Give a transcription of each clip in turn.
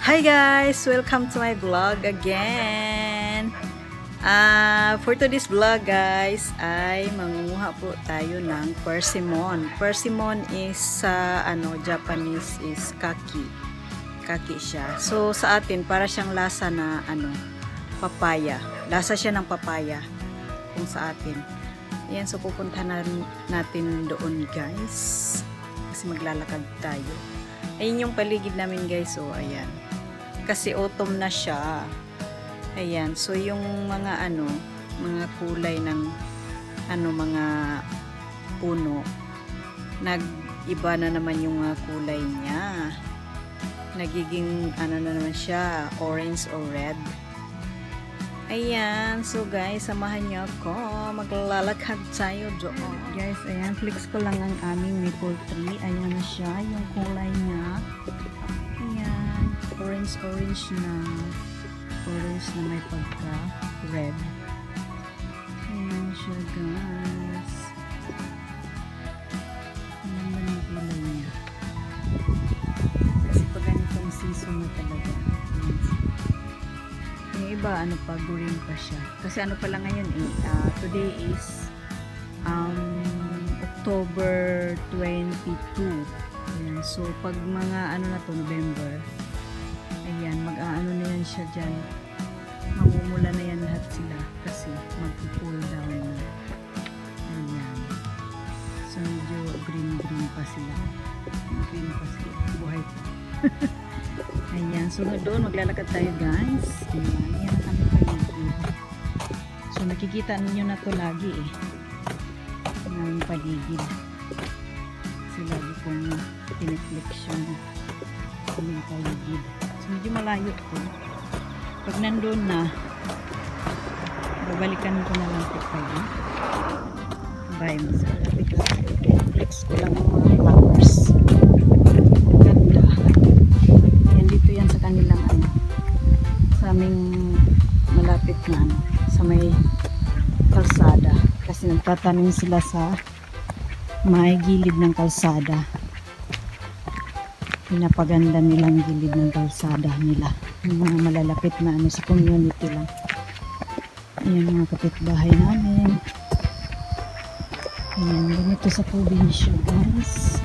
Hi guys! Welcome to my vlog again! For today's vlog guys, ay mangunguha po tayo ng persimmon. Persimmon is Japanese is kaki. Kaki siya. So sa atin, para siyang lasa na papaya. Lasa siya ng papaya kung sa atin. Ayan, so pupunta natin doon guys. Kasi maglalakad tayo. Ayun yung paligid namin guys. So ayan. Kasi autumn na siya. Ayan. So yung mga mga kulay ng mga puno, nag-iba na naman yung mga kulay niya. Nagiging na naman siya, orange or red. Ayan. So guys, samahan niyo ako. Maglalakad tayo doon. Guys, ayan. Flex ko lang ang aming maple tree. Ayan na siya. Yung kulay niya. Ayan. Orange na. Orange na may pagka red. Ayan siya guys. Ayan na yung kulay niya. Kasi pag ganitong season na talaga. Yung iba, pa, green pa siya. Kasi pa lang ngayon today is October 22. Ayan, so pag mga na to, November, ayan, mag-aano na yan siya dyan. Mamumula na yan lahat sila kasi mag-cool down na. Ayan. So medyo green pa sila. Green pa sila. Buhay pa. Ayan, so doon maglalakad tayo guys. Ayan, yan kami paligid. So nakikita ninyo na to lagi ang aming paligid. Kasi lagi kong piniflection sa mga paligid. So medyo malayo po. Pag nandun na, babalikan ko na lang po kayo. Bye, masarap. Flex ko lang ang mga flowers. Ganda. Dito yan sa kanilang sa aming malapit na sa may kalsada kasi nagtatanim sila sa may gilid ng kalsada. Pinapaganda nilang gilid ng kalsada nila, yung mga malalapit na sa community lang. Ayan mga kapitbahay namin. Ayan, ganito sa probinsya guys.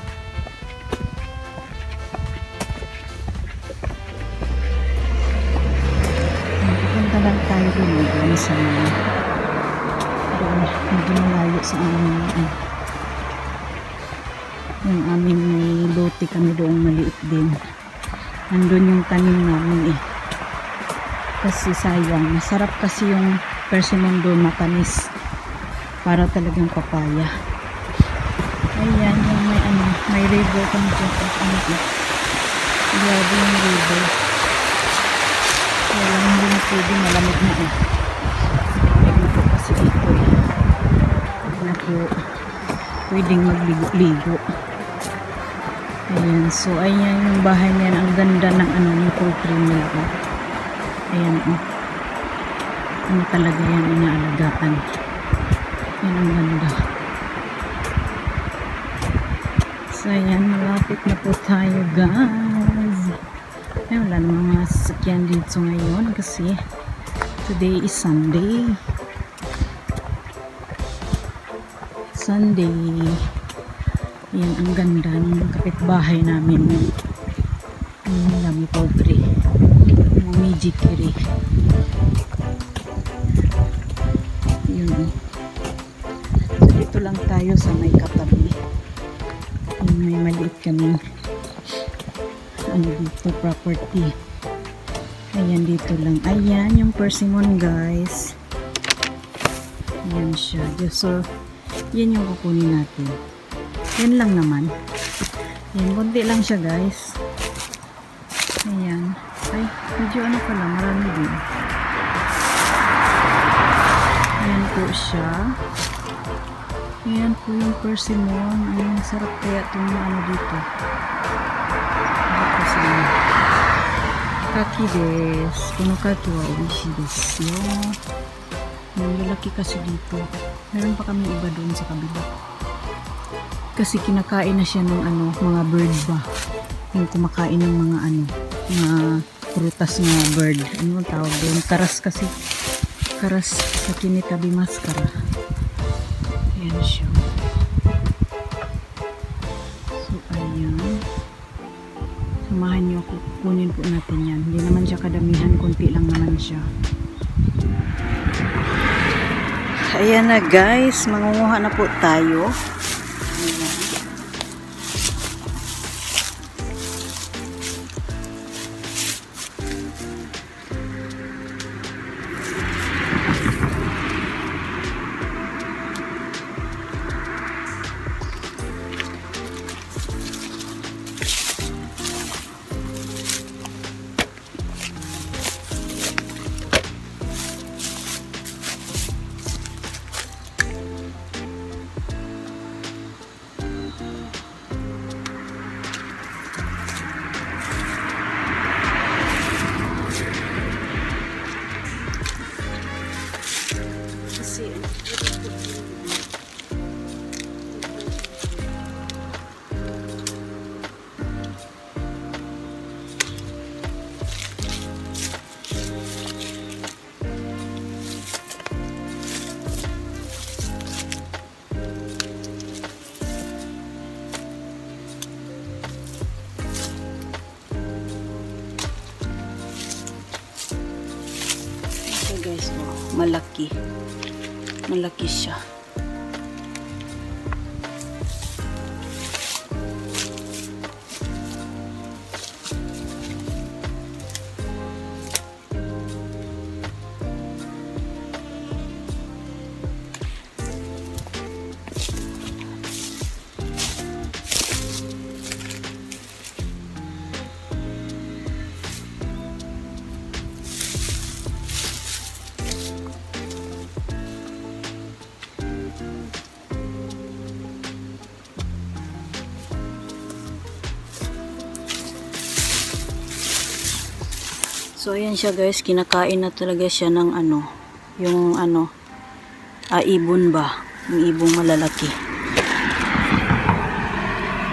Lang tayo doon sa doon, medyo malayo sa aming yung aming may lote kami doon maliit din. Nandun yung tanim namin kasi sayang, masarap kasi yung persimmon doon, matamis para talagang papaya. Ayan yung may river kami dyan grabe yung river. Wala hindi na pwede, malamig na malamig po kasi dito hindi na po pwedeng magligo-ligo. Ayan, so ayan yung bahay niyan, ang ganda ng ng poultry nila ayan talaga yan inaalagaan. Yan ang ganda. So ayan, malapit na po tayo guys. Ay, wala namang mga sasakyan dito ngayon kasi today is Sunday. Yan ang ganda ng kapitbahay namin. Ang dami poultry. Mga mijikiri. Yun. So dito lang tayo sa may katabi. May maliit kami dito property. Ayan dito lang. Ayan yung persimmon guys. Ayan siya. So yan yung kukunin natin. Yan lang naman. Ayan, bunti lang siya guys. Ayan. Ay, medyo pala, marami din. Ayan po siya. Ayan po yung persimmon. Ayan, sarap kaya itong dito. Kaki desu. Kono kaki wa oishii desu yo. May lalaki kasi dito. Meron pa kami iba doon sa kabila. Kasi kinakain na siya ng mga bird ba. Yung kumakain ng mga mga prutas nga bird. Ano ang tawag doon? Karas kasi. Karas sa kinitabi maskara. Ayan siya. So, ayan. Samahan niyo ako. Kunin po natin yan. Hindi naman siya kadamihan. Kunti lang naman siya. Ayan na guys. Mangunguha na po tayo. Ayan. Guys, malaki siya. So, ayan siya guys. Kinakain na talaga siya ng yung ibon ba? Yung ibong malalaki.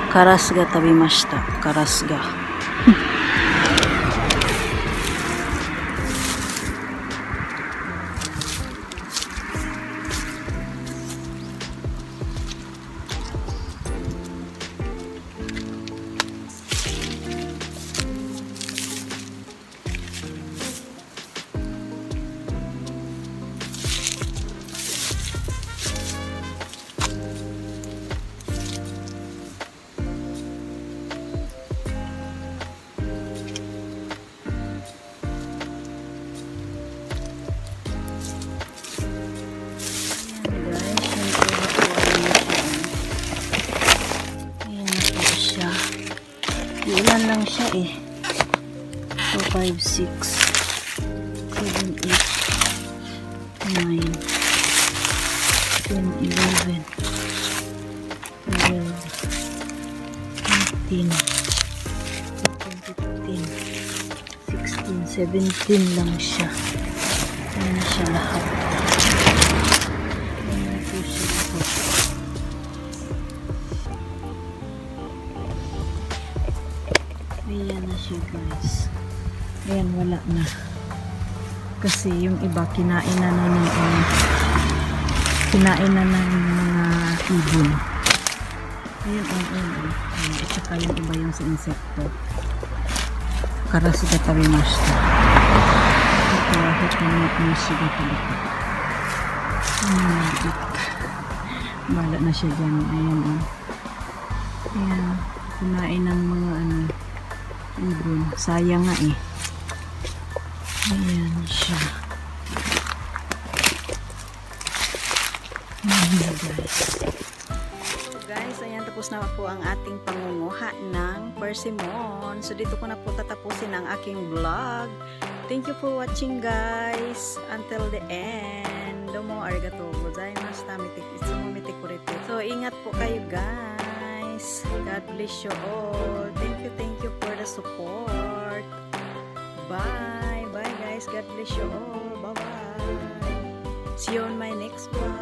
Karasga tabimashita. Karasga. Ilan lang siya eh. 4, 5, 6, 7, 8, 9, 10, 11, 12, 13, 14, 15, 16, 17 lang siya. Ayan na siya lahat. Ayan na po siya lahat. Ayan na siya guys. Ayan, wala na. Kasi yung iba kinain na ng mga ibon. Ayan, ayan. At saka yung iba yung sa insekto. Karasuga tabimashita. Ito, hitamit mo siya talaga. Bala na siya dyan. Ayan, ayan. Kinain ng mga ibon. Sayang nga eh. Ayan siya. Ayan guys. So guys, ayan tapos na po ang ating pangunguha ng persimmon. So dito ko na po tatapusin ang aking vlog. Thank you for watching guys. Until the end. Domo arigatou gozaimashita. Itsumo mite kurete. So ingat po kayo guys. God bless you all. Thank you for the support. Bye. Bye guys. God bless you all. Bye bye. See you on my next vlog.